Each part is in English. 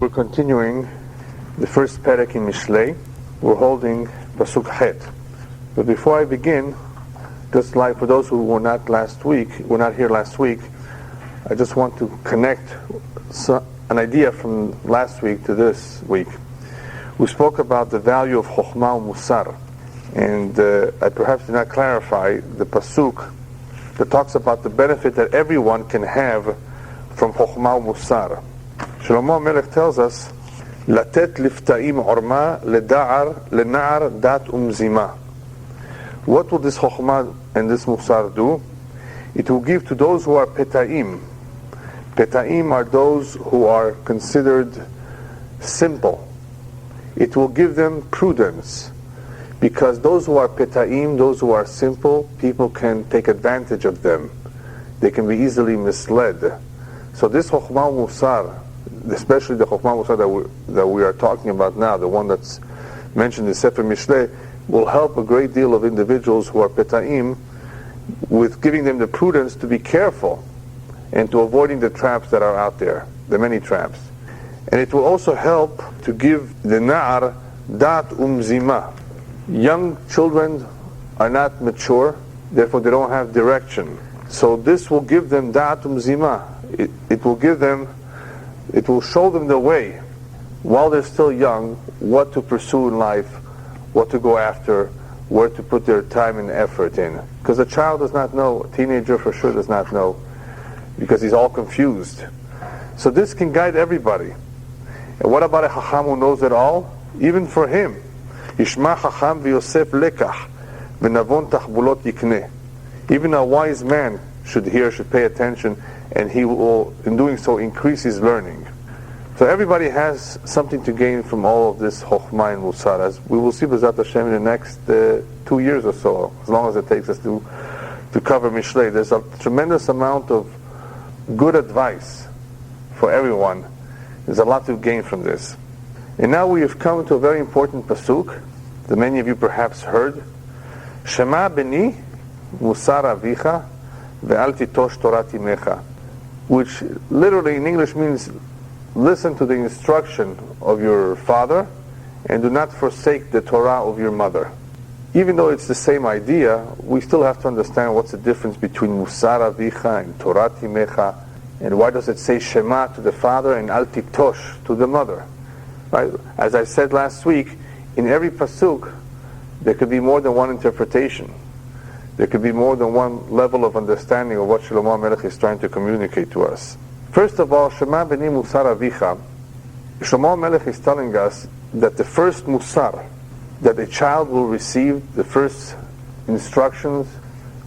We're continuing the first perek in Mishlei. We're holding Pasuk Het. But before I begin, just like for those who were not here last week, I just want to connect an idea from last week to this week. We spoke about the value of Chokhmah and Musar, and I perhaps did not clarify the Pasuk that talks about the benefit that everyone can have from Chokhmah and Musar. Shlomo Melech tells us, "Latet lifta'im orma lena'ar dat umzima." What will this Chokhmah and this Musar do? It will give to those who are peta'im. Peta'im are those who are considered simple. It will give them prudence, because those who are peta'im, those who are simple, people can take advantage of them. They can be easily misled. So this Chokhmah Musar, especially the Chokhmah Musar that we are talking about now, the one that's mentioned in Sefer Mishlei, will help a great deal of individuals who are peta'im with giving them the prudence to be careful and to avoiding the traps that are out there, the many traps. And it will also help to give the na'ar dat umzima. Young children are not mature, therefore they don't have direction. So this will give them dat umzima. It will show them the way, while they're still young, what to pursue in life, what to go after, where to put their time and effort in. Because a child does not know, a teenager for sure does not know, because he's all confused. So this can guide everybody. And what about a Chacham who knows it all? Even for him, Yishma Chacham v'Yosef lekach v'navon tachbulot yikneh. Even a wise man should pay attention, and he will, in doing so, increase his learning. So everybody has something to gain from all of this Chokhmah and Musar, as we will see B'ezrat Hashem in the next 2 years or so, as long as it takes us to cover Mishlei. There's a tremendous amount of good advice for everyone. There's a lot to gain from this. And now we have come to a very important pasuk that many of you perhaps heard. Shema beni musar avicha ve'al titosh torat imecha, which literally in English means listen to the instruction of your father and do not forsake the Torah of your mother. Even though it's the same idea, we still have to understand what's the difference between musar avicha and torat imecha, and why does it say Shema to the father and Al Titosh to the mother? Right? As I said last week, in every pasuk, there could be more than one interpretation. There could be more than one level of understanding of what Shlomo Melech is trying to communicate to us. First of all, Shema b'ni musar avicha. Shlomo Melech is telling us that the first musar that a child will receive, the first instructions,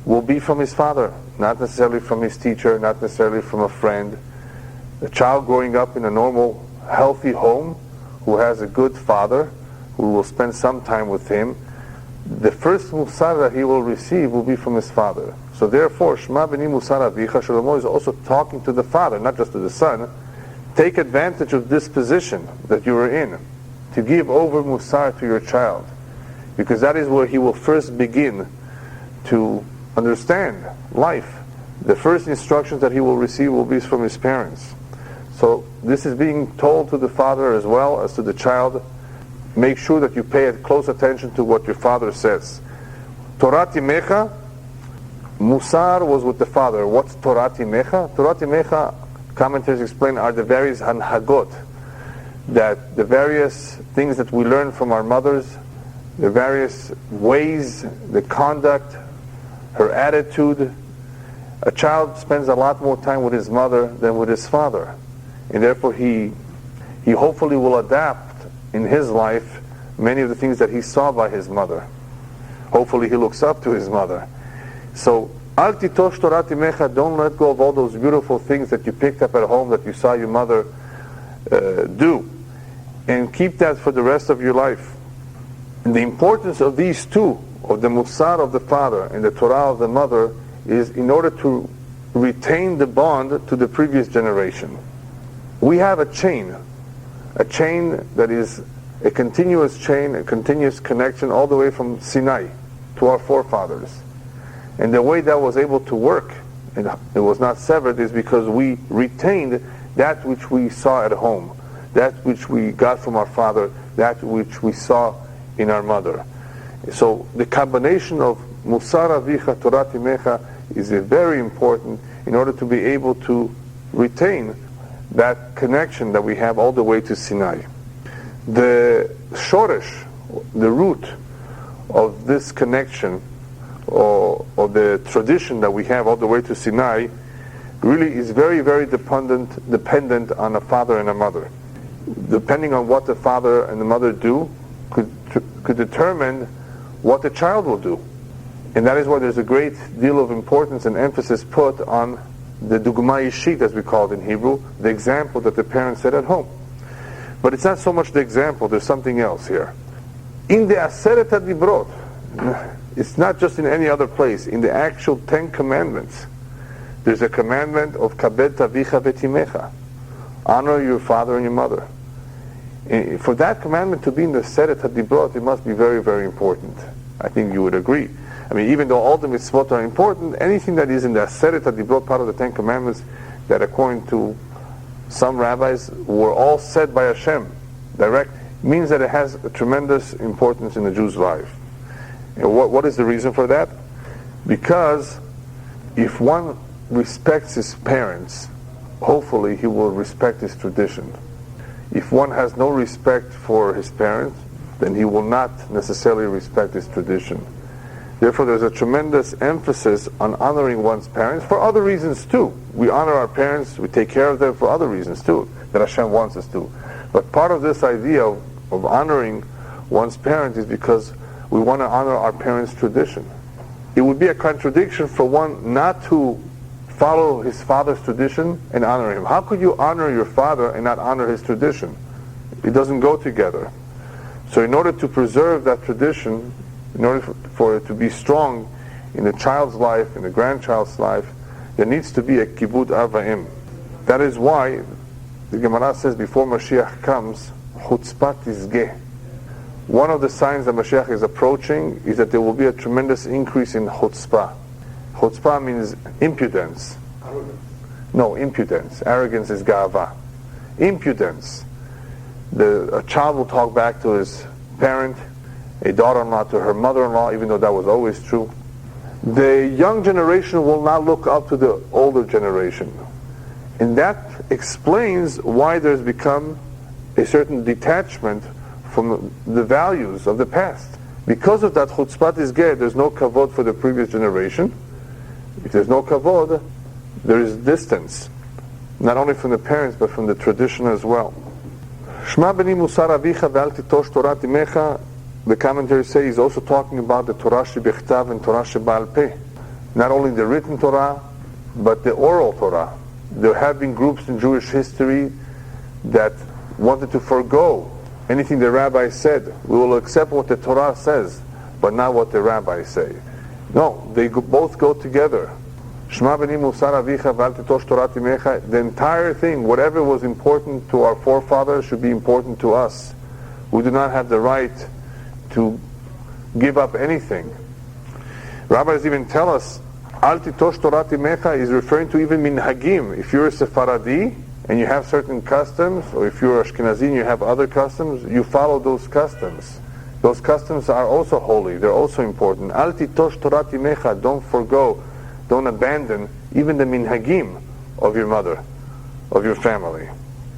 will be from his father, not necessarily from his teacher, not necessarily from a friend. A child growing up in a normal, healthy home, who has a good father, who will spend some time with him, the first musar that he will receive will be from his father. So therefore, Shema b'ni musar avicha, Shlomo is also talking to the father, not just to the son. Take advantage of this position that you are in, to give over musar to your child, because that is where he will first begin to understand life. The first instructions that he will receive will be from his parents. So this is being told to the father as well as to the child. Make sure that you pay close attention to what your father says. Torat imecha, Musar was with the father. What's Torat imecha? Torat imecha, commentators explain, are the various hanhagot, that the various things that we learn from our mothers, the various ways, the conduct, her attitude. A child spends a lot more time with his mother than with his father, and therefore he hopefully will adapt in his life many of the things that he saw by his mother. Hopefully he looks up to his mother. So Al titosh torat imecha, don't let go of all those beautiful things that you picked up at home that you saw your mother do, and keep that for the rest of your life. And the importance of these two, of the musar of the father and the Torah of the mother, is in order to retain the bond to the previous generation. We have a chain that is a continuous chain, a continuous connection all the way from Sinai to our forefathers. And the way that was able to work, and it was not severed, is because we retained that which we saw at home. that which we got from our father, that which we saw in our mother. So the combination of Musar Avicha Torat Imecha is very important in order to be able to retain that connection that we have all the way to Sinai. The shoresh, the root of this connection, or the tradition that we have all the way to Sinai, really is very, very dependent on a father and a mother. Depending on what the father and the mother do, could determine what the child will do. And that is why there's a great deal of importance and emphasis put on the dugma ishit, as we call it in Hebrew, the example that the parents set at home. But it's not so much the example, there's something else here. In the Aseret HaDibrot, it's not just in any other place, in the actual 10 commandments, there's a commandment of kabed tavicha vetimecha, honor your father and your mother. And for that commandment to be in the Aseret HaDibrot, it must be very, very important. I think you would agree. I mean, even though all the mitzvot are important, anything that is in the Aseret HaDibrot, part of the 10 commandments, that according to some rabbis were all said by Hashem, direct, means that it has a tremendous importance in the Jew's life. And what is the reason for that? Because if one respects his parents, hopefully he will respect his tradition. If one has no respect for his parents, then he will not necessarily respect his tradition. Therefore, there's a tremendous emphasis on honoring one's parents for other reasons too. We honor our parents, we take care of them for other reasons too, that Hashem wants us to. But part of this idea of honoring one's parents is because we want to honor our parents' tradition. It would be a contradiction for one not to follow his father's tradition and honor him. How could you honor your father and not honor his tradition? It doesn't go together. So in order to preserve that tradition, in order for it to be strong in the child's life, in the grandchild's life, there needs to be a kibud avayim. That is why the Gemara says before Mashiach comes, chutzpah tizgeh. One of the signs that Mashiach is approaching is that there will be a tremendous increase in chutzpah. Chutzpah means impudence. Arrogance. No, impudence. Arrogance is ga'ava. Impudence. A child will talk back to his parent, a daughter-in-law to her mother-in-law, even though that was always true. The young generation will not look up to the older generation. And that explains why there's become a certain detachment from the values of the past. Because of that chutzpah tizgeh, there's no kavod for the previous generation. If there's no kavod, there is distance, not only from the parents, but from the tradition as well. Shma b'ni musar avicha ve'al titosh Torah timecha. The commentaries say he's also talking about the Torah shebechtav and Torah sheba'al peh. Not only the written Torah, but the oral Torah. There have been groups in Jewish history that wanted to forgo anything the rabbi said. We will accept what the Torah says, but not what the rabbis say. No, they both go together. Shema b'ni musar avicha v'al titosh Torah timecha. The entire thing, whatever was important to our forefathers, should be important to us. We do not have the right to give up anything. Rabbis even tell us, Al titosh Torah timecha is referring to even minhagim. If you're a Sephardi and you have certain customs, or if you're Ashkenazi and you have other customs, you follow those customs. Those customs are also holy, they're also important. Al titosh Torah timecha, don't forgo, don't abandon even the minhagim of your mother, of your family.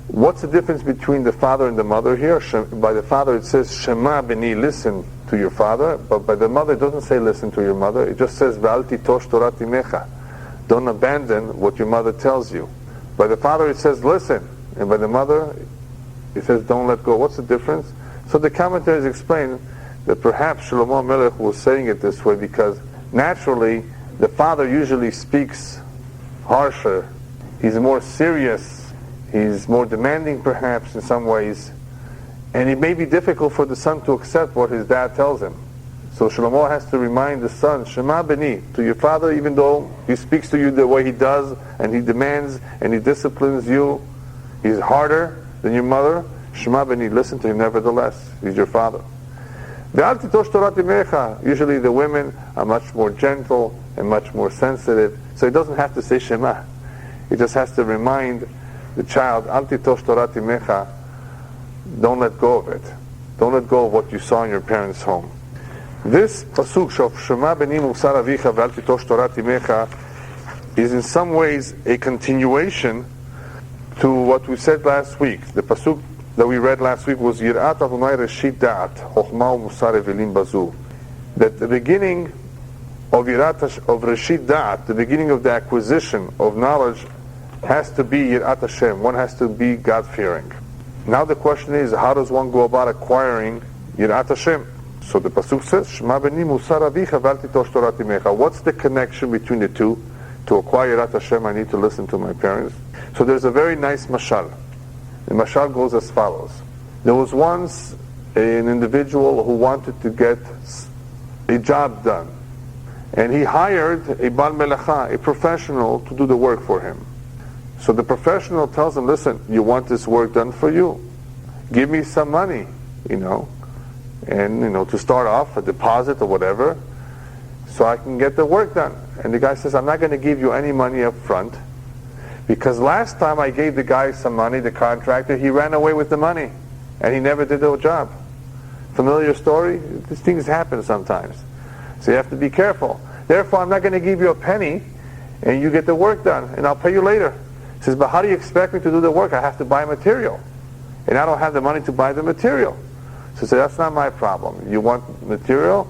What's the difference between the father and the mother here? By the father it says, Shema b'ni, listen to your father, but by the mother it doesn't say listen to your mother, it just says, V'al titosh Torah timecha, don't abandon what your mother tells you. By the father it says listen, and by the mother it says don't let go. What's the difference? So the commentaries explain that perhaps Shlomo Melech was saying it this way because naturally the father usually speaks harsher, he's more serious, he's more demanding perhaps in some ways, and it may be difficult for the son to accept what his dad tells him. So Shlomo has to remind the son, Shema b'ni, to your father, even though he speaks to you the way he does, and he demands, and he disciplines you, he's harder than your mother, Shema b'ni, listen to him nevertheless, he's your father. Ve'al titosh Torah timecha, usually the women are much more gentle and much more sensitive, so he doesn't have to say Shema. He just has to remind the child, Al titosh Torah timecha, don't let go of it. Don't let go of what you saw in your parents' home. This pasuk of Shema beni musar avicha ve'al titosh Torah imecha is in some ways a continuation to what we said last week. The pasuk that we read last week was Yirat Adonai Reshit Da'at Chochma u'Musar Evelim Bazu. That the beginning of Reshit Da'at, the beginning of the acquisition of knowledge, has to be Yirat Hashem. One has to be God-fearing. Now the question is, how does one go about acquiring Yirat Hashem? So the pasuk says, Shema beni musar avicha ve'al titosh Torah imecha. What's the connection between the two? To acquire Yirat Hashem, I need to listen to my parents. So there's a very nice mashal. The mashal goes as follows. There was once an individual who wanted to get a job done. And he hired a Bal Melacha, a professional, to do the work for him. So the professional tells him, listen, you want this work done for you? Give me some money, and to start off, a deposit or whatever, so I can get the work done. And the guy says, I'm not going to give you any money up front, because last time I gave the guy some money, the contractor, he ran away with the money, and he never did the job. Familiar story? These things happen sometimes. So you have to be careful. Therefore, I'm not going to give you a penny, and you get the work done, and I'll pay you later. He says, but how do you expect me to do the work? I have to buy material, and I don't have the money to buy the material. So he said, that's not my problem. You want material?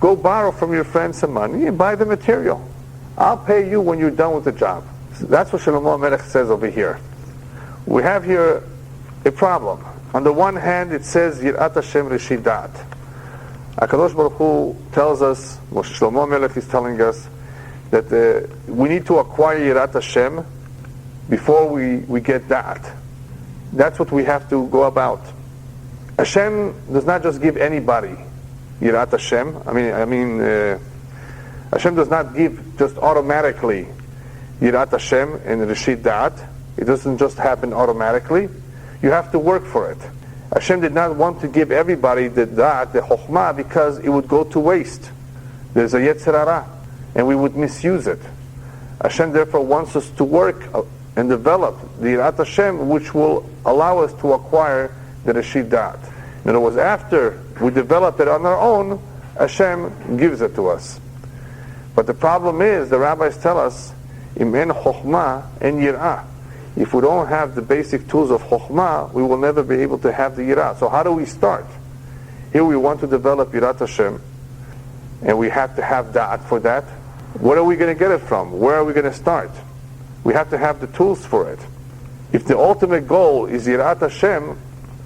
Go borrow from your friend some money and buy the material. I'll pay you when you're done with the job. So that's what Shlomo Melech says over here. We have here a problem. On the one hand, it says, Yirat Hashem Reshit Da'at. HaKadosh Baruch Hu tells us, Shlomo Melech is telling us, that we need to acquire Yirat Hashem before we get Da'at. That's what we have to go about. Hashem does not just give anybody Yirat Hashem. Hashem does not give just automatically Yirat Hashem and Reshit Da'at. It doesn't just happen automatically. You have to work for it. Hashem did not want to give everybody the Da'at, the Chokhmah, because it would go to waste. There's a Yetzer Hara, and we would misuse it. Hashem therefore wants us to work and develop the Yirat Hashem, which will allow us to acquire the Reshit Da'at. In other words, after we develop it on our own, Hashem gives it to us. But the problem is, the rabbis tell us, Im en Chokhmah en Yirah. If we don't have the basic tools of Chokhmah, we will never be able to have the Yirah. So how do we start? Here we want to develop Yirat Hashem, and we have to have Da'at for that. Where are we going to get it from? Where are we going to start? We have to have the tools for it. If the ultimate goal is Yirat Hashem,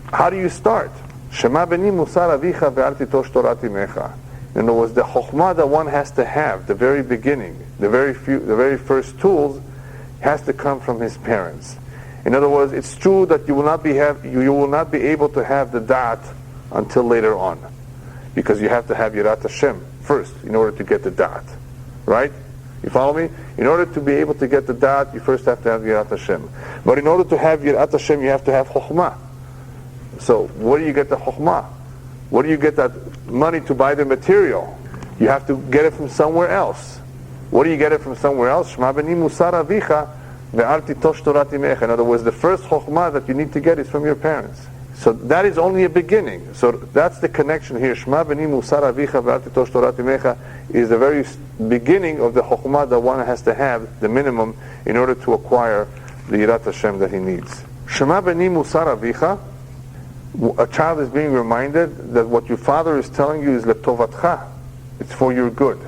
how do you start? Shema beni musar avicha ve'al titosh Torah imecha. In other words, the Chokhmah that one has to have, the very beginning, the very first tools, has to come from his parents. In other words, it's true that you will not be able to have the Da'at until later on, because you have to have Yirat Hashem first in order to get the Da'at. Right? You follow me? In order to be able to get the Da'at, you first have to have Yirat Hashem. But in order to have Yirat Hashem, you have to have Chokhmah. So where do you get the Chokhmah? Where do you get that money to buy the material? You have to get it from somewhere else. Where do you get it from somewhere else? Shema beni musar avicha ve'al titosh Torah imecha. In other words, the first Chokhmah that you need to get is from your parents. So that is only a beginning. So that's the connection here. Shema beni musar avicha ve'al titosh Torah imecha is the very beginning of the Chokhmah that one has to have, the minimum, in order to acquire the Yirat Hashem that he needs. Shema beni musar avicha. A child is being reminded that what your father is telling you is letovatcha. It's for your good.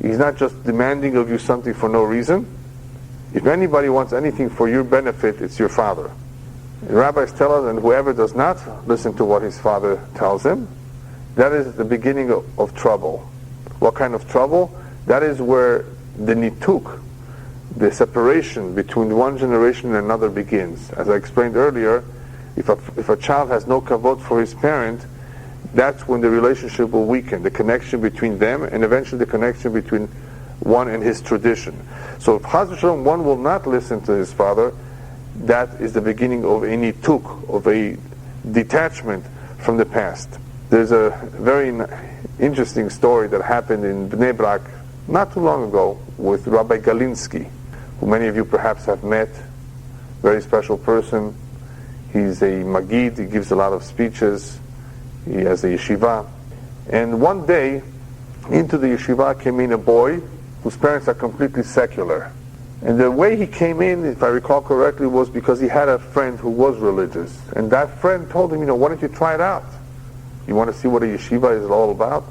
He's not just demanding of you something for no reason. If anybody wants anything for your benefit, it's your father. The rabbis tell us, and whoever does not listen to what his father tells him, that is the beginning of trouble. What kind of trouble? That is where the nituk, the separation between one generation and another begins. As I explained earlier, if a child has no kavod for his parent, that's when the relationship will weaken, the connection between them, and eventually the connection between one and his tradition. So if Chas v'Shalom, one will not listen to his father, that is the beginning of a nituk, of a detachment from the past. There's a very interesting story that happened in Bnei Brak not too long ago with Rabbi Galinsky, who many of you perhaps have met, very special person. He's a magid, he gives a lot of speeches, he has a yeshiva. And one day, into the yeshiva came in a boy whose parents are completely secular. And the way he came in, if I recall correctly, was because he had a friend who was religious. And that friend told him, why don't you try it out? You want to see what a yeshiva is all about?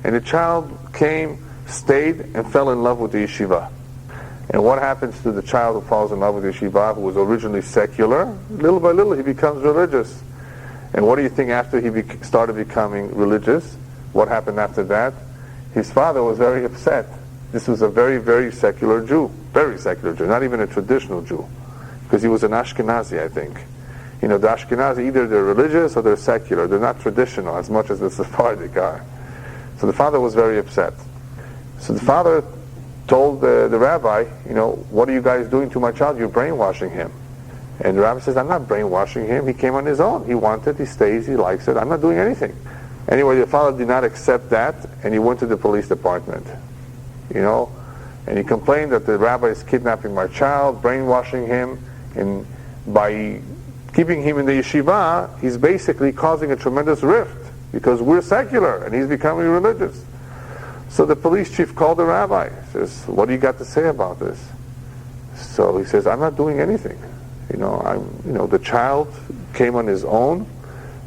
And the child came, stayed, and fell in love with the yeshiva. And what happens to the child who falls in love with the yeshiva, who was originally secular? Little by little he becomes religious. And what do you think after he started becoming religious? What happened after that? His father was very upset. This was a very, very secular Jew. Very secular Jew, not even a traditional Jew. Because he was an Ashkenazi, I think. The Ashkenazi, either they're religious or they're secular. They're not traditional as much as the Sephardic are. So the father was very upset. So the father told the rabbi, what are you guys doing to my child? You're brainwashing him. And the rabbi says, I'm not brainwashing him. He came on his own. He wanted, he stays, he likes it. I'm not doing anything. Anyway, the father did not accept that, and he went to the police department. And he complained that the rabbi is kidnapping my child, brainwashing him, and by keeping him in the yeshiva, he's basically causing a tremendous rift, because we're secular, and he's becoming religious. So the police chief called the rabbi, says, what do you got to say about this? So he says, I'm not doing anything. The child came on his own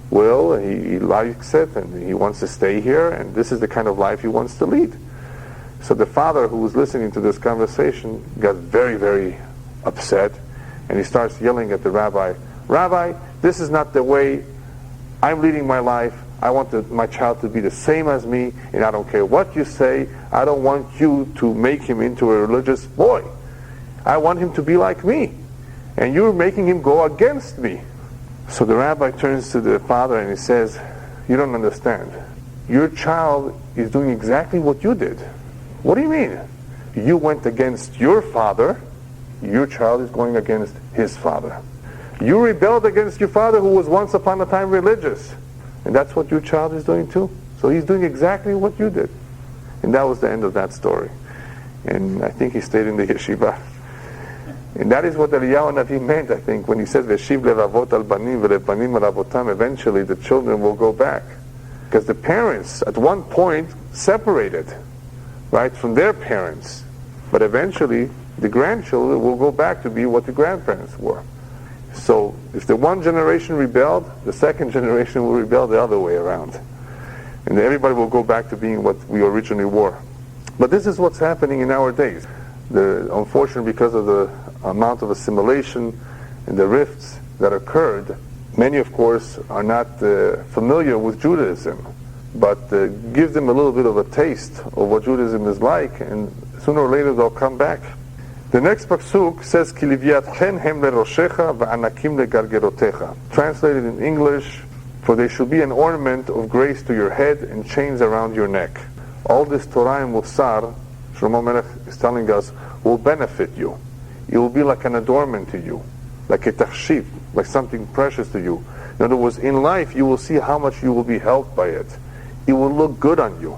will, he likes it, and he wants to stay here, and this is the kind of life he wants to lead. So the father, who was listening to this conversation, got very, very upset, and he starts yelling at the rabbi, Rabbi, this is not the way I'm leading my life. I want my child to be the same as me, and I don't care what you say. I don't want you to make him into a religious boy. I want him to be like me, and you're making him go against me. So the rabbi turns to the father and he says, you don't understand. Your child is doing exactly what you did. What do you mean? You went against your father, your child is going against his father. You rebelled against your father, who was once upon a time religious. And that's what your child is doing too. So he's doing exactly what you did. And that was the end of that story. And I think he stayed in the yeshiva. And that is what Eliyahu Navi meant, I think, when he said, Veshiv levavot al banim velepanim al avotam, eventually the children will go back. Because the parents, at one point, separated, right, from their parents. But eventually, the grandchildren will go back to be what the grandparents were. So, if the one generation rebelled, the second generation will rebel the other way around. And everybody will go back to being what we originally were. But this is what's happening in our days. Unfortunately, because of the amount of assimilation and the rifts that occurred, many, of course, are not familiar with Judaism. But give them a little bit of a taste of what Judaism is like, and sooner or later they'll come back. The next pasuk says, Ki livyatchen hem leroshecha va'anakim legargerotecha. Translated in English, for they shall be an ornament of grace to your head and chains around your neck. All this Torah and Musar, Shlomo Melech is telling us, will benefit you. It will be like an adornment to you, like a tachshiv, like something precious to you. In other words, in life you will see how much you will be helped by it. It will look good on you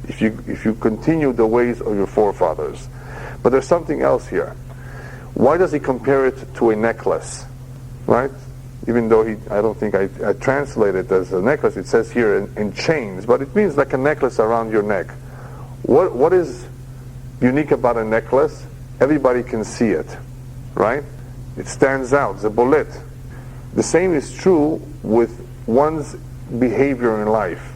if you continue the ways of your forefathers. But there's something else here. Why does he compare it to a necklace? Right? Even though I don't think I translate it as a necklace, it says here in chains, but it means like a necklace around your neck. What is unique about a necklace? Everybody can see it, right? It stands out, the bolet. The same is true with one's behavior in life.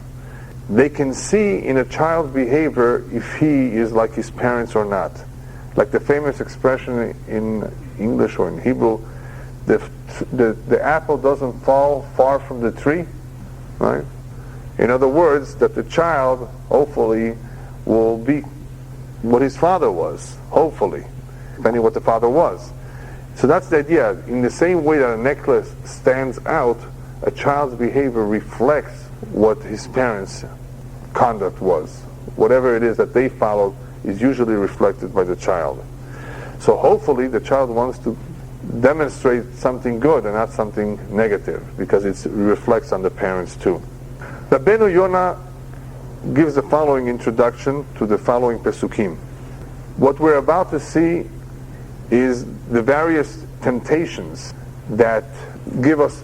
They can see in a child's behavior if he is like his parents or not. Like the famous expression in English or in Hebrew, the apple doesn't fall far from the tree, right? In other words, that the child hopefully will be what his father was, hopefully, depending on what the father was. So that's the idea. In the same way that a necklace stands out, a child's behavior reflects what his parents' conduct was. Whatever it is that they followed is usually reflected by the child. So hopefully the child wants to demonstrate something good and not something negative, because it reflects on the parents too. Rabbeinu Yonah gives the following introduction to the following pesukim. What we're about to see is the various temptations that give us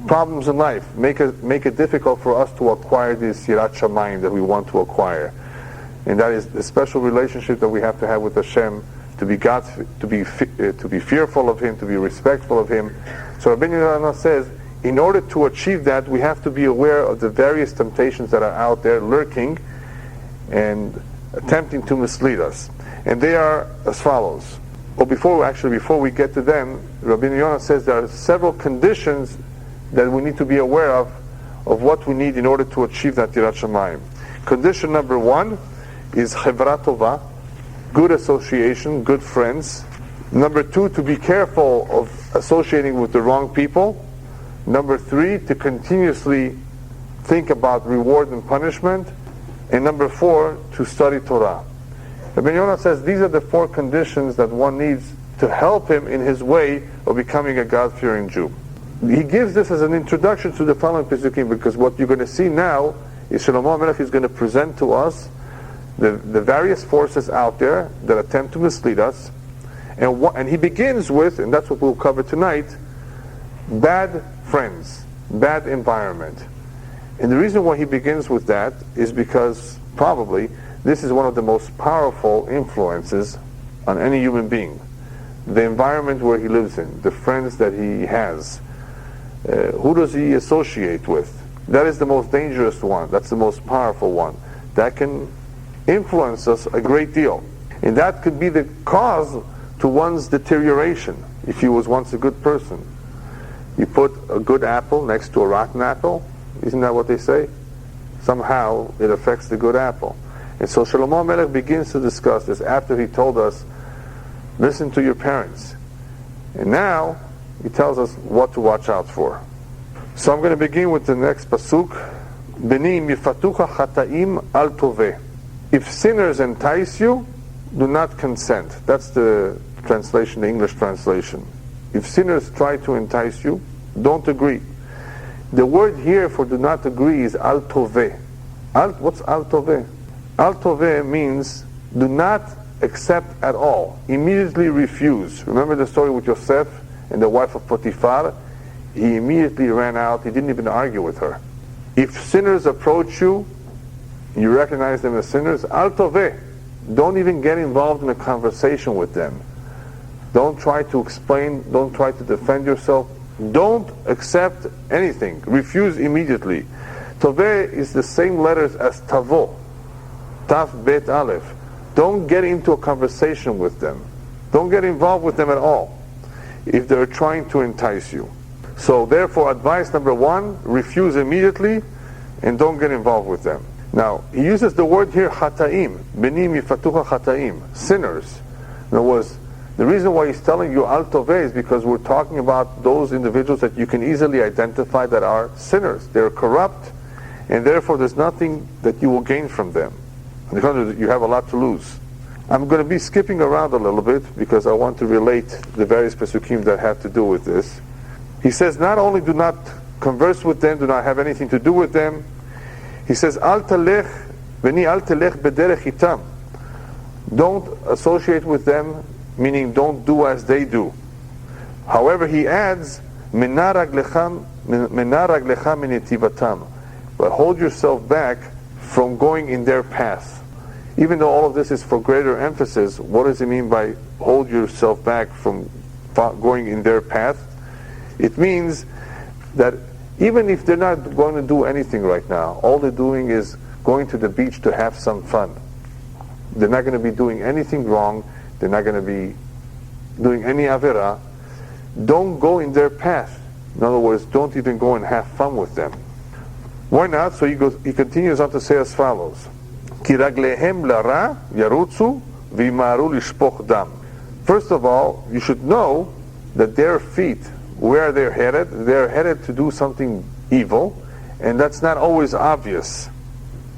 problems in life, make it difficult for us to acquire this yirat shamayim that we want to acquire. And that is the special relationship that we have to have with Hashem, to be fearful of Him, to be respectful of Him. So Rabbi Kin says, in order to achieve that, we have to be aware of the various temptations that are out there lurking and attempting to mislead us. And they are as follows. Well, before we get to them, Rabbi Kin says there are several conditions that we need to be aware of what we need in order to achieve that yirat shamayim. Condition number 1 is chevra tova, good association, good friends. Number 2, to be careful of associating with the wrong people. Number 3, to continuously think about reward and punishment. And number 4, to study Torah. Rabbi Kin says these are the 4 conditions that one needs to help him in his way of becoming a God-fearing Jew. He gives this as an introduction to the following Pesukim, because what you're going to see now is Shlomo HaMelech is going to present to us the various forces out there that attempt to mislead us, and he begins with, and that's what we'll cover tonight, bad friends, bad environment. And the reason why he begins with that is because probably this is one of the most powerful influences on any human being. The environment where he lives in, the friends that he has, who does he associate with? That is the most dangerous one. That's the most powerful one. That can influence us a great deal. And that could be the cause to one's deterioration. If he was once a good person, you put a good apple next to a rotten apple, isn't that what they say? Somehow it affects the good apple. And so Shlomo HaMelech begins to discuss this after he told us, listen to your parents. And now he tells us what to watch out for. So I'm going to begin with the next pasuk. Beni mifatucha chataim al toveh. If sinners entice you, do not consent. That's the translation, the English translation. If sinners try to entice you, don't agree. The word here for do not agree is al toveh. What's al toveh? Al toveh means do not accept at all. Immediately refuse. Remember the story with Yosef and the wife of Potiphar? He immediately ran out. He didn't even argue with her. If sinners approach you, you recognize them as sinners, al toveh. Don't even get involved in a conversation with them. Don't try to explain. Don't try to defend yourself. Don't accept anything. Refuse immediately. Toveh is the same letters as tavo. Taf bet aleph. Don't get into a conversation with them. Don't get involved with them at all if they're trying to entice you. So therefore, advice number 1, refuse immediately and don't get involved with them. Now, he uses the word here, chataim, beni mifatucha chataim, sinners. In other words, the reason why he's telling you al toveh is because we're talking about those individuals that you can easily identify that are sinners. They're corrupt, and therefore there's nothing that you will gain from them. On the contrary, you have a lot to lose. I'm going to be skipping around a little bit because I want to relate the various pesukim that have to do with this. He says not only do not converse with them, do not have anything to do with them, he says, Al talech, veni al talech bederech itam. Don't associate with them, meaning don't do as they do. However, he adds, Mena raglecha minetivatam. But hold yourself back from going in their path. Even though all of this is for greater emphasis, what does it mean by hold yourself back from going in their path? It means that even if they're not going to do anything right now, all they're doing is going to the beach to have some fun. They're not going to be doing anything wrong. They're not going to be doing any avera. Don't go in their path. In other words, don't even go and have fun with them. Why not? So he continues on to say as follows. Ki raglehem lara yarutzu v'imaru lishpoch dam. First of all, you should know that their feet, where they're headed to do something evil, and that's not always obvious.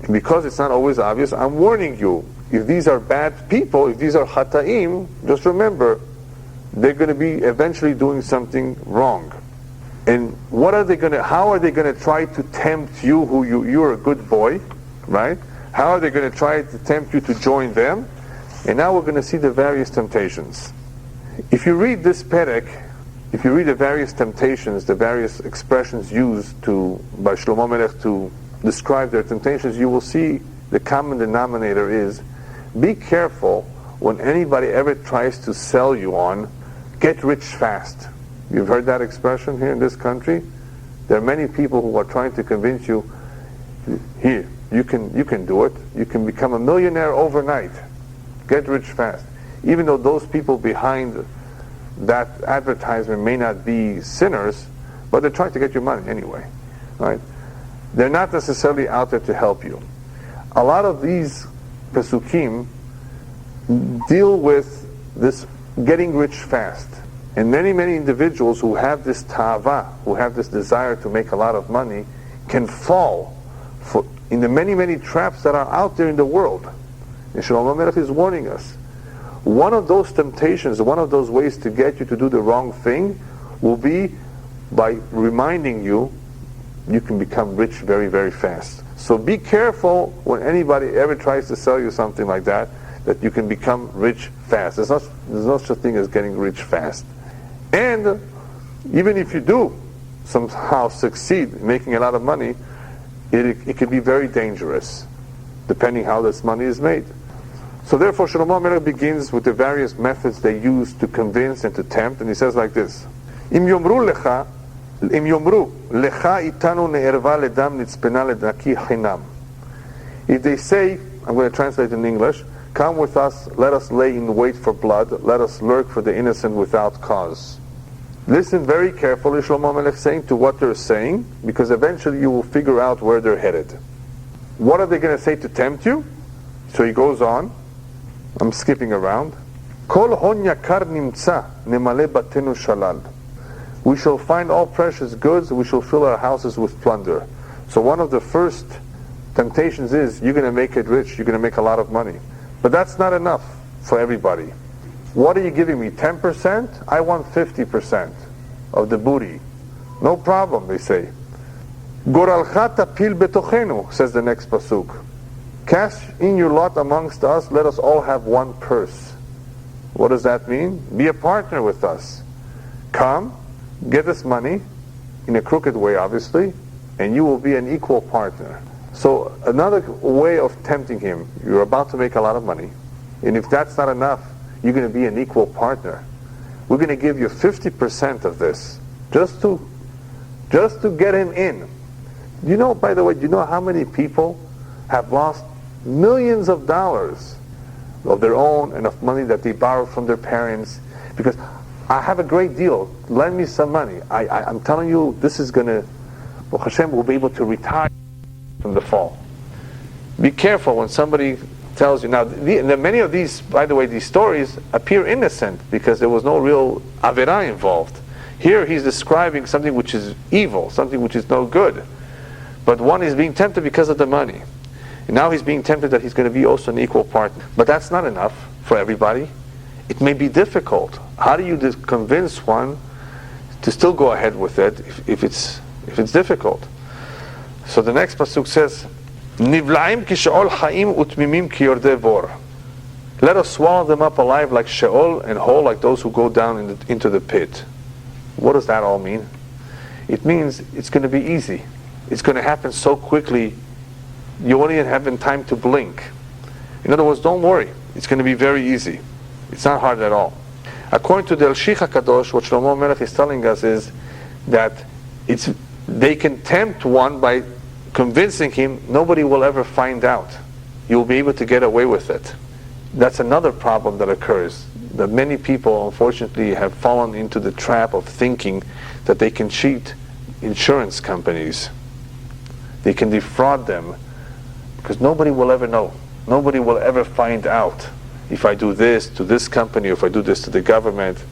And because it's not always obvious, I'm warning you, if these are bad people, if these are chataim, just remember, they're going to be eventually doing something wrong. And how are they going to try to tempt you, you're a good boy, right? How are they going to try to tempt you to join them? And now we're going to see the various temptations. If you read this perek, if you read the various temptations, the various expressions used by Shlomo Melech to describe their temptations, you will see the common denominator is, be careful when anybody ever tries to sell you on, get rich fast. You've heard that expression here in this country? There are many people who are trying to convince you, here, you can do it. You can become a millionaire overnight. Get rich fast. Even though those people behind that advertisement may not be sinners, but they're trying to get your money anyway, right? They're not necessarily out there to help you. A lot of these pesukim deal with this getting rich fast. And many individuals who have this ta'ava, who have this desire to make a lot of money, can fall in the many traps that are out there in the world. And Shlomo Melech is warning us. One of those temptations, one of those ways to get you to do the wrong thing will be by reminding you can become rich very fast. So be careful when anybody ever tries to sell you something like that you can become rich fast. There's no such thing as getting rich fast. And even if you do somehow succeed in making a lot of money, it can be very dangerous, depending how this money is made. So therefore, Shlomo Melech begins with the various methods they use to convince and to tempt, and he says like this: Im yomru lecha itanu ne'erva ledam nitzpena ledaki chinam. If they say, I'm going to translate in English, come with us, let us lay in wait for blood, let us lurk for the innocent without cause. Listen very carefully, Shlomo Melech saying, to what they're saying, because eventually you will figure out where they're headed. What are they going to say to tempt you? So he goes on. I'm skipping around. Kol hon yakar nimtza nemale batenu shalal. We shall find all precious goods, we shall fill our houses with plunder. So one of the first temptations is, you're going to make it rich, you're going to make a lot of money. But that's not enough for everybody. What are you giving me, 10%? I want 50% of the booty. No problem, they say. Goralcha tapil betochenu, says the next pasuk. Cast in your lot amongst us, let us all have one purse. What does that mean? Be a partner with us. Come, get us money, in a crooked way obviously, and you will be an equal partner. So another way of tempting him, you're about to make a lot of money, and if that's not enough, you're going to be an equal partner. We're going to give you 50% of this, just to get him in. You know, by the way, do you know how many people have lost millions of dollars of their own and of money that they borrowed from their parents? Because I have a great deal, lend me some money. I'm telling you, this is going to, well, Hashem will be able to retire from the fall. Be careful when somebody tells you. Now, many of these, by the way, these stories appear innocent because there was no real averah involved. Here he's describing something which is evil, something which is no good. But one is being tempted because of the money. And now he's being tempted that he's going to be also an equal partner. But that's not enough for everybody. It may be difficult. How do you convince one to still go ahead with it if it's difficult? So the next pasuk says, Nivlaim ki sheol chaim utmimim ki yordei vor. Let us swallow them up alive like Sheol, and whole like those who go down into the pit. What does that all mean? It means it's going to be easy. It's going to happen so quickly, you won't even have time to blink. In other words, don't worry. It's going to be very easy. It's not hard at all. According to the El-Shich HaKadosh, what Shlomo Melech is telling us is that they can tempt one by convincing him nobody will ever find out. You'll be able to get away with it. That's another problem that occurs. That many people, unfortunately, have fallen into the trap of thinking that they can cheat insurance companies. They can defraud them because nobody will ever know. Nobody will ever find out if I do this to this company or if I do this to the government.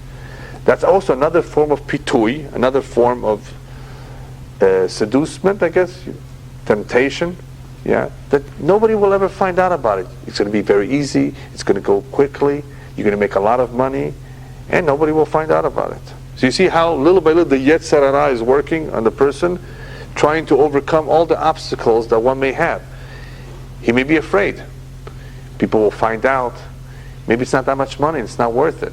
That's also another form of pitui, another form of seducement, I guess, temptation, that nobody will ever find out about it. It's going to be very easy, it's going to go quickly, you're going to make a lot of money, and nobody will find out about it. So you see how little by little the Yetzer Hara is working on the person, trying to overcome all the obstacles that one may have. He may be afraid. People will find out. Maybe it's not that much money, it's not worth it.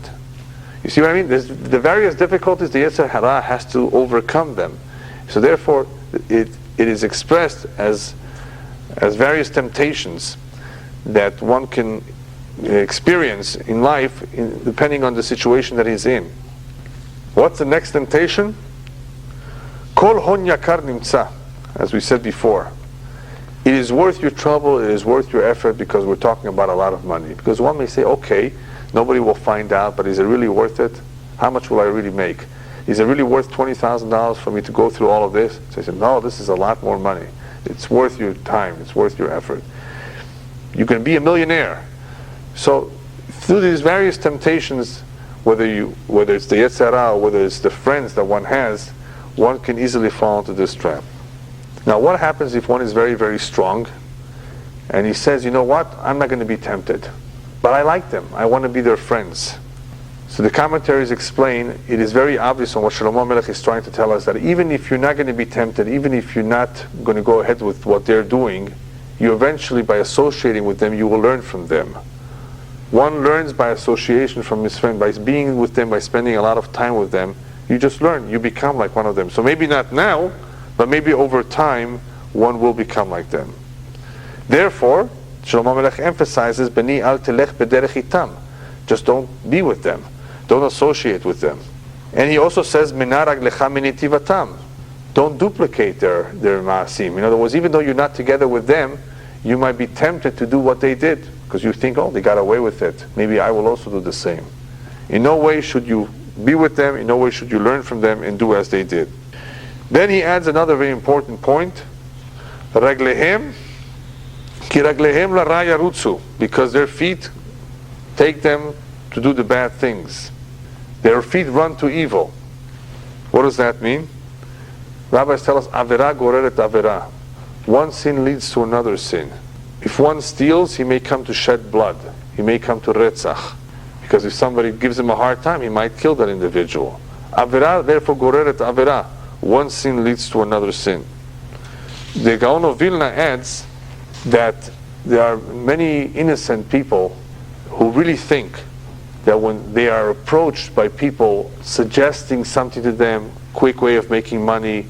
You see what I mean? There's the various difficulties the Yetzer Hara has to overcome them. So therefore, it is expressed as various temptations that one can experience in life depending on the situation that he's in. What's the next temptation? Kol hon yakar nimtza, as we said before. It is worth your trouble, it is worth your effort, because we're talking about a lot of money. Because one may say, okay, nobody will find out, but is it really worth it? How much will I really make? Is it really worth $20,000 for me to go through all of this? So I said, no, this is a lot more money. It's worth your time, it's worth your effort. You can be a millionaire. So through these various temptations, whether it's the Yetzer Hara or whether it's the friends that one has, one can easily fall into this trap. Now what happens if one is very, very strong and he says, you know what, I'm not going to be tempted, but I like them, I want to be their friends. So the commentaries explain, it is very obvious on what Shlomo Melech is trying to tell us, that even if you're not going to be tempted, even if you're not going to go ahead with what they're doing, you eventually, by associating with them, you will learn from them. One learns by association from his friend, by being with them, by spending a lot of time with them. You just learn, you become like one of them. So maybe not now, but maybe over time, one will become like them. Therefore, Shlomo Melech emphasizes, Beni al telech bederech itam. Just don't be with them. Don't associate with them. And he also says, Mina raglecha minitivatam. Don't duplicate their maasim. In other words, even though you're not together with them, you might be tempted to do what they did, because you think, oh, they got away with it. Maybe I will also do the same. In no way should you be with them, in no way should you learn from them and do as they did. Then he adds another very important point. Raglehem ki raglehem l'ra yarutzu, because their feet take them to do the bad things. Their feet run to evil. What does that mean? Rabbis tell us, avera goreret avera. One sin leads to another sin. If one steals, he may come to shed blood. He may come to retzach. Because if somebody gives him a hard time, he might kill that individual. Avera, therefore, goreret avera. One sin leads to another sin. The Gaon of Vilna adds that there are many innocent people who really think that when they are approached by people suggesting something to them, quick way of making money,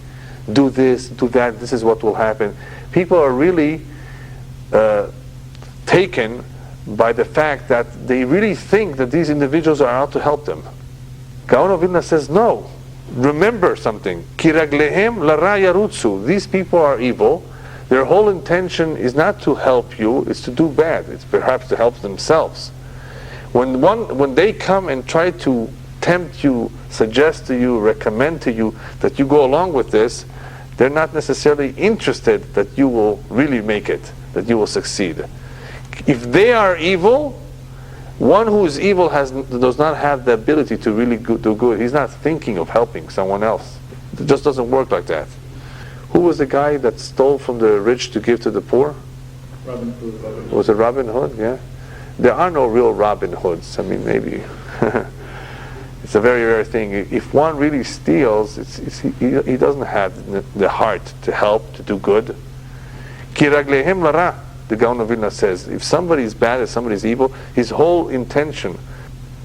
do this, do that, this is what will happen, people are really taken by the fact that they really think that these individuals are out to help them. Gaon of Vilna says, no, remember something. Kiraglehem l'ra yarutzu. These people are evil. Their whole intention is not to help you, it's to do bad. It's perhaps to help themselves. When they come and try to tempt you, suggest to you, recommend to you that you go along with this, they're not necessarily interested that you will really make it, that you will succeed. If they are evil, one who is evil does not have the ability to really do good. He's not thinking of helping someone else. It just doesn't work like that. Who was the guy that stole from the rich to give to the poor? Robin Hood. Was it Robin Hood? Yeah. There are no real Robin Hoods. I mean, maybe. It's a very rare thing. If one really steals, he doesn't have the heart to help, to do good. Kiraglehem lara, the Gaon of Vilna says, if somebody is bad, if somebody is evil, his whole intention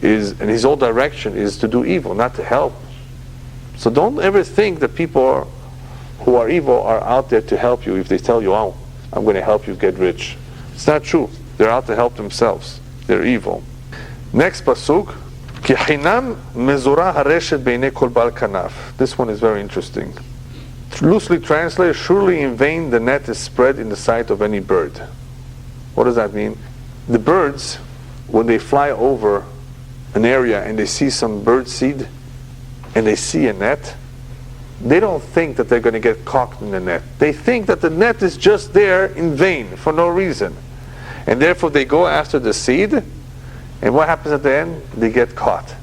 and his whole direction is to do evil, not to help. So don't ever think that people who are evil are out there to help you if they tell you, oh, I'm going to help you get rich. It's not true. They're out to help themselves. They're evil. Next pasuk, Ki hinam mezurah hareshet beinei kol bal kanaf. This one is very interesting. Loosely translated, surely in vain the net is spread in the sight of any bird. What does that mean? The birds, when they fly over an area and they see some bird seed and they see a net, they don't think that they're going to get caught in the net. They think that the net is just there in vain, for no reason. And therefore they go after the seed, and what happens at the end? They get caught.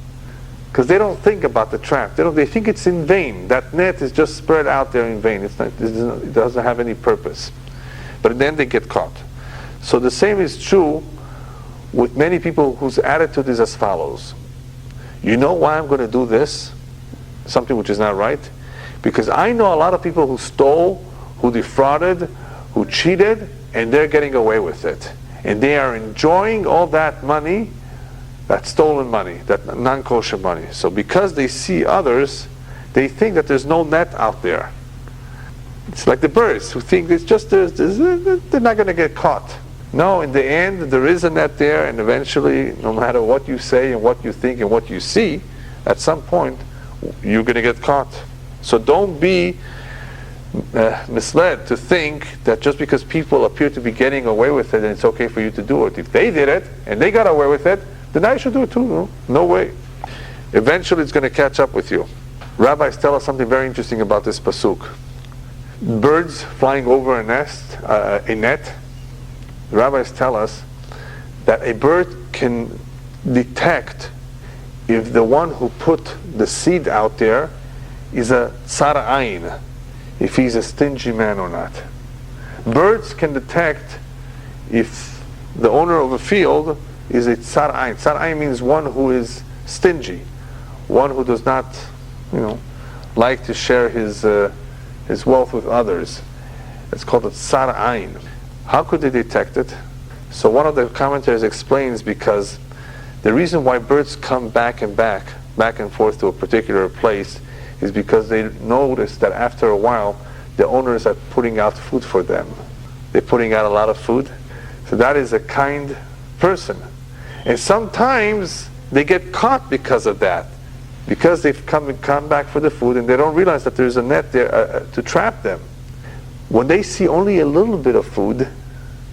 Because they don't think about the trap. They think it's in vain. That net is just spread out there in vain. It doesn't have any purpose. But then they get caught. So the same is true with many people whose attitude is as follows. You know why I'm going to do this? Something which is not right? Because I know a lot of people who stole, who defrauded, who cheated, and they're getting away with it. And they are enjoying all that money That's stolen money, that non-kosher money. So because they see others, they think that there's no net out there. It's like the birds who think it's just they're not going to get caught. No, in the end, there is a net there, and eventually, no matter what you say and what you think and what you see, at some point, you're going to get caught. So don't be misled to think that just because people appear to be getting away with it, and it's okay for you to do it. If they did it, and they got away with it, then I should do it too. No way. Eventually, it's going to catch up with you. Rabbis tell us something very interesting about this pasuk. Birds flying over a net. The rabbis tell us that a bird can detect if the one who put the seed out there is a tzar ayin, if he's a stingy man or not. Birds can detect if the owner of a field is a tzar ayin. Tzar ayin means one who is stingy, one who does not, like to share his wealth with others. It's called a tzar ayin. How could they detect it? So one of the commentators explains because the reason why birds come back and forth to a particular place is because they notice that after a while the owners are putting out food for them. They're putting out a lot of food. So that is a kind person. And sometimes they get caught because of that. Because they've come back for the food and they don't realize that there's a net there to trap them. When they see only a little bit of food,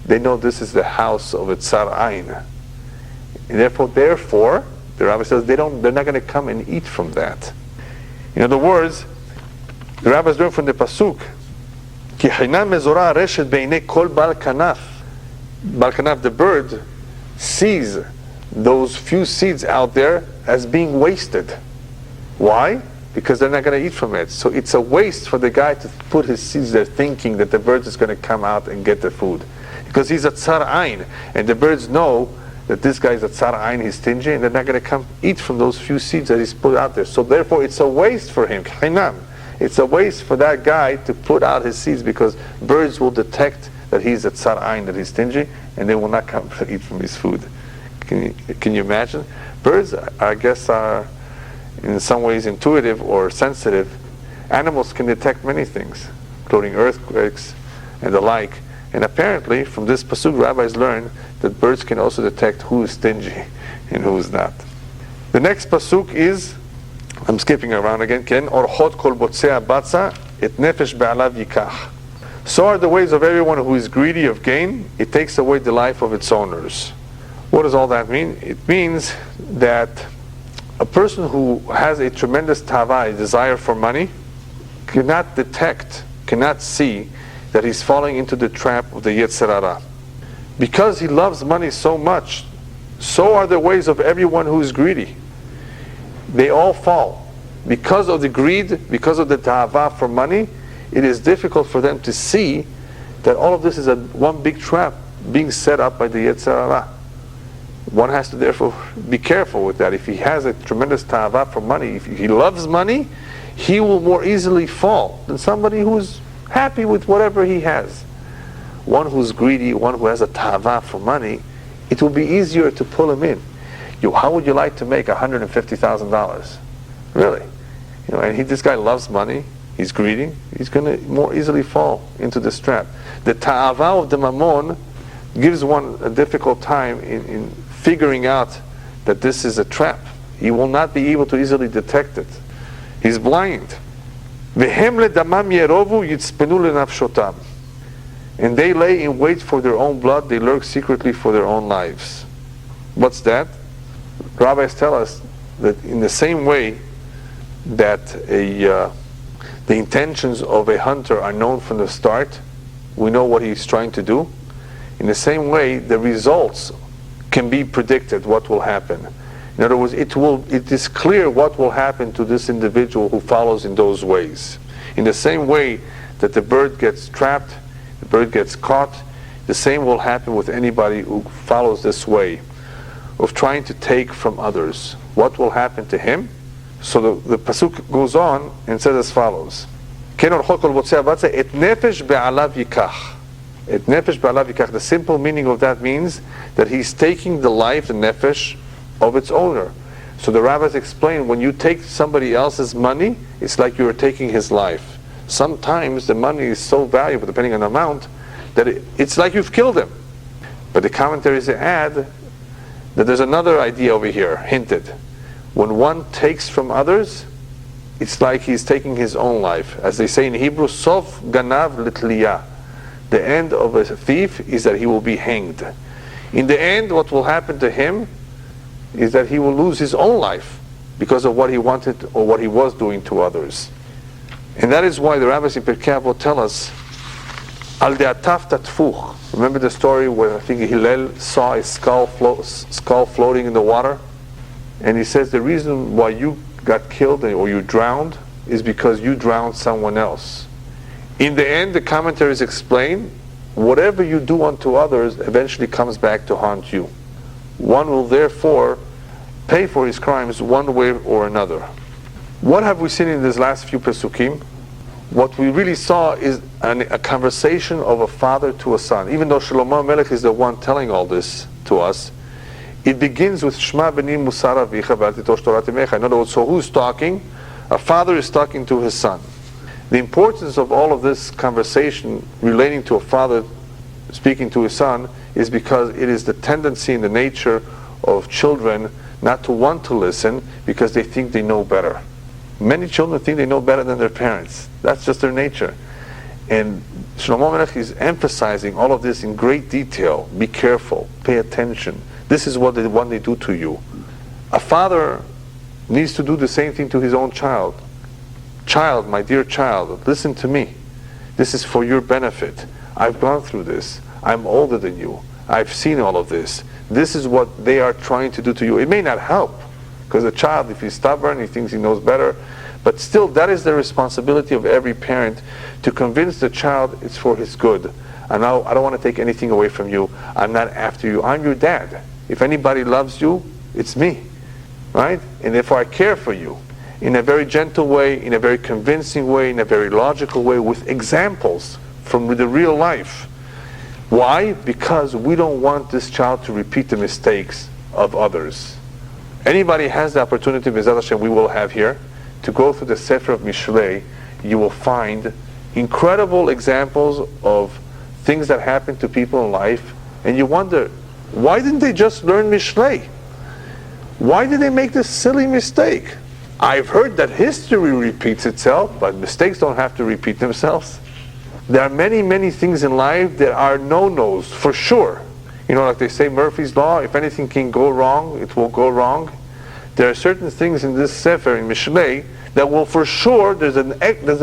they know this is the house of a tzar ayin. And therefore, the rabbi says they're not going to come and eat from that. In other words, the rabbis learn from the pasuk, Ki chinam mezorah reshet beinei kol bal kanaf. Bal kanaf, the bird, sees those few seeds out there as being wasted. Why? Because they're not going to eat from it. So it's a waste for the guy to put his seeds there thinking that the bird is going to come out and get the food. Because he's a tzar ayin, and the birds know that this guy is a tzar ayin, he's stingy, and they're not going to come eat from those few seeds that he's put out there. So therefore it's a waste for him. It's a waste for that guy to put out his seeds because birds will detect that he's a tzar ayin, that he's stingy, and they will not come to eat from his food. Can you imagine? Birds, I guess, are in some ways intuitive or sensitive. Animals can detect many things, including earthquakes and the like. And apparently, from this pasuk, rabbis learn that birds can also detect who is stingy and who is not. The next pasuk is, I'm skipping around again, Ken, orchot kol botzei batza et nefesh be'alav yikach. So are the ways of everyone who is greedy of gain, it takes away the life of its owners. What does all that mean? It means that a person who has a tremendous tava, a desire for money, cannot detect, cannot see that he's falling into the trap of the Yetzer Hara. Because he loves money so much, so are the ways of everyone who is greedy. They all fall. Because of the greed, because of the ta'ava for money, it is difficult for them to see that all of this is one big trap being set up by the Yetzer Hara. One has to therefore be careful with that. If he has a tremendous ta'ava for money, if he loves money, he will more easily fall than somebody who's happy with whatever he has. One who's greedy, one who has a ta'ava for money, it will be easier to pull him in. How would you like to make $150,000? Really? And this guy loves money, he's greedy, he's going to more easily fall into this trap. The ta'ava of the mammon gives one a difficult time in figuring out that this is a trap. He will not be able to easily detect it. He's blind. And they lay in wait for their own blood, they lurk secretly for their own lives. What's that? Rabbis tell us that in the same way that the intentions of a hunter are known from the start, we know what he's trying to do. In the same way, the results can be predicted, what will happen. In other words, it is clear what will happen to this individual who follows in those ways. In the same way that the bird gets trapped, the bird gets caught, the same will happen with anybody who follows this way of trying to take from others. What will happen to him? So the pasuk goes on and says as follows: Et nefesh be'alav yikach. Et nefesh be'alav yikach. The simple meaning of that means that he's taking the life, the nefesh, of its owner. So the rabbis explain, when you take somebody else's money, it's like you are taking his life. Sometimes the money is so valuable, depending on the amount, that it's like you've killed him. But the commentaries add that there's another idea over here, hinted. When one takes from others, it's like he's taking his own life. As they say in Hebrew, Sof ganav litliyah. The end of a thief is that he will be hanged. In the end, what will happen to him is that he will lose his own life because of what he wanted or what he was doing to others. And that is why the rabbis in Pirkei Avot tell us, Al de'atav tatfuch. Remember the story where I think Hillel saw a skull floating in the water? And he says the reason why you got killed or you drowned is because you drowned someone else. In the end, the commentaries explain, whatever you do unto others eventually comes back to haunt you. One will therefore pay for his crimes one way or another. What have we seen in these last few Pesukim? What we really saw is a conversation of a father to a son. Even though Shlomo Melech is the one telling all this to us, it begins with Shema b'ni musar avicha v'al titosh Torah timecha. In other words, so who's talking? A father is talking to his son. The importance of all of this conversation relating to a father speaking to his son is because it is the tendency and the nature of children not to want to listen because they think they know better. Many children think they know better than their parents. That's just their nature. And Shlomo Melech is emphasizing all of this in great detail. Be careful, pay attention. This is what they do to you. A father needs to do the same thing to his own child. Child, my dear child, listen to me. This is for your benefit. I've gone through this. I'm older than you. I've seen all of this. This is what they are trying to do to you. It may not help, because a child, if he's stubborn, he thinks he knows better. But still, that is the responsibility of every parent, to convince the child it's for his good. And now, I don't want to take anything away from you. I'm not after you. I'm your dad. If anybody loves you, it's me. Right? And therefore I care for you. In a very gentle way, in a very convincing way, in a very logical way, with examples from the real life. Why? Because we don't want this child to repeat the mistakes of others. Anybody has the opportunity, B'ezrat Hashem, we will have here, to go through the Sefer of Mishlei. You will find incredible examples of things that happen to people in life, and you wonder, why didn't they just learn Mishlei? Why did they make this silly mistake? I've heard that history repeats itself, but mistakes don't have to repeat themselves. There are many, many things in life that are no-nos, for sure. You know, like they say, Murphy's Law, if anything can go wrong, it will go wrong. There are certain things in this Sefer, in Mishlei, that will for sure, there's a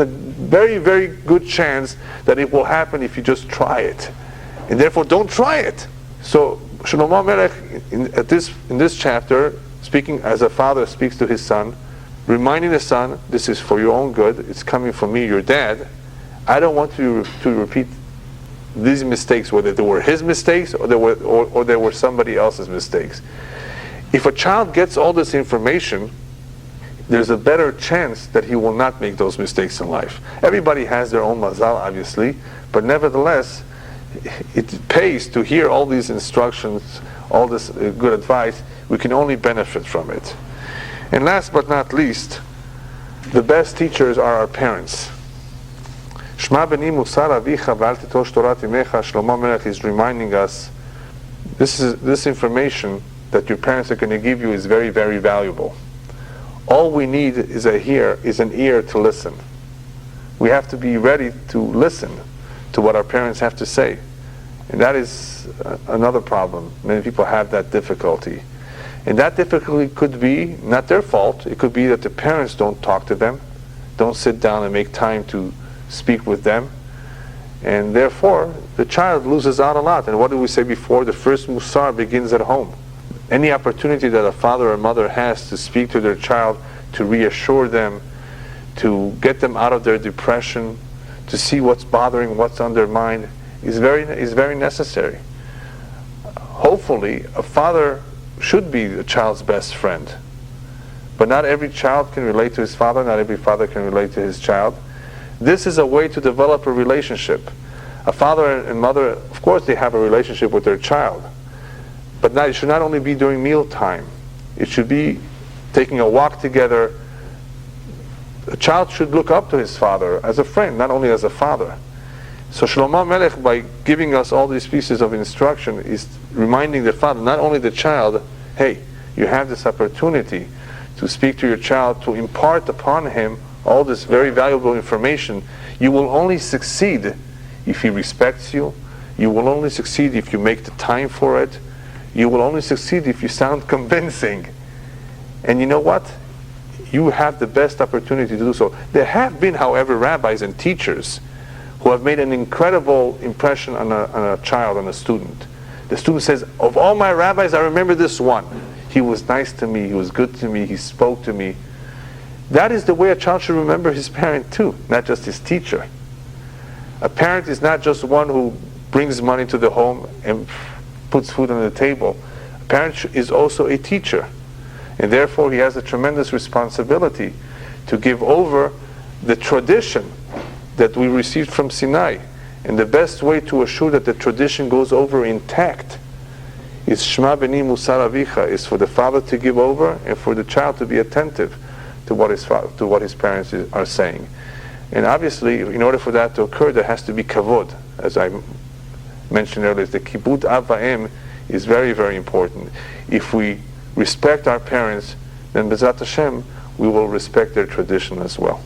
very, very good chance that it will happen if you just try it. And therefore, don't try it. So, Shlomo Melech, in this chapter, speaking as a father speaks to his son, reminding the son, this is for your own good, it's coming from me, your dad. I don't want you to repeat these mistakes, whether they were his mistakes or they were somebody else's mistakes. If a child gets all this information, there's a better chance that he will not make those mistakes in life. Everybody has their own mazal, obviously, but nevertheless, it pays to hear all these instructions, all this good advice. We can only benefit from it. And last but not least, the best teachers are our parents. Shema b'ni musar avicha v'al titosh Torah timecha. Shlomo Melech is reminding us, this information that your parents are going to give you is very, very valuable. All we need is an ear to listen. We have to be ready to listen to what our parents have to say. And that is another problem. Many people have that difficulty. And that difficulty could be not their fault. It could be that the parents don't talk to them, don't sit down and make time to speak with them. And therefore, the child loses out a lot. And what did we say before? The first musar begins at home. Any opportunity that a father or mother has to speak to their child, to reassure them, to get them out of their depression, to see what's bothering, what's on their mind, is very necessary. Hopefully, a father should be the child's best friend. But not every child can relate to his father, not every father can relate to his child. This is a way to develop a relationship. A father and mother, of course, they have a relationship with their child. But it should not only be during mealtime. It should be taking a walk together. A child should look up to his father as a friend, not only as a father. So Shlomo Melech, by giving us all these pieces of instruction, is reminding the father, not only the child, hey, you have this opportunity to speak to your child, to impart upon him all this very valuable information. You will only succeed if he respects you. You will only succeed if you make the time for it. You will only succeed if you sound convincing. And you know what? You have the best opportunity to do so. There have been, however, rabbis and teachers who have made an incredible impression on a child, on a student. The student says, of all my rabbis, I remember this one. He was nice to me, he was good to me, he spoke to me. That is the way a child should remember his parent too, not just his teacher. A parent is not just one who brings money to the home and puts food on the table. A parent is also a teacher. And therefore he has a tremendous responsibility to give over the tradition that we received from Sinai. And the best way to assure that the tradition goes over intact is Shema Beni Musar Avicha, is for the father to give over and for the child to be attentive to what his parents are saying. And obviously, in order for that to occur, there has to be kavod. As I mentioned earlier, the kibud av va'em is very, very important. If we respect our parents, then B'ezrat Hashem, we will respect their tradition as well.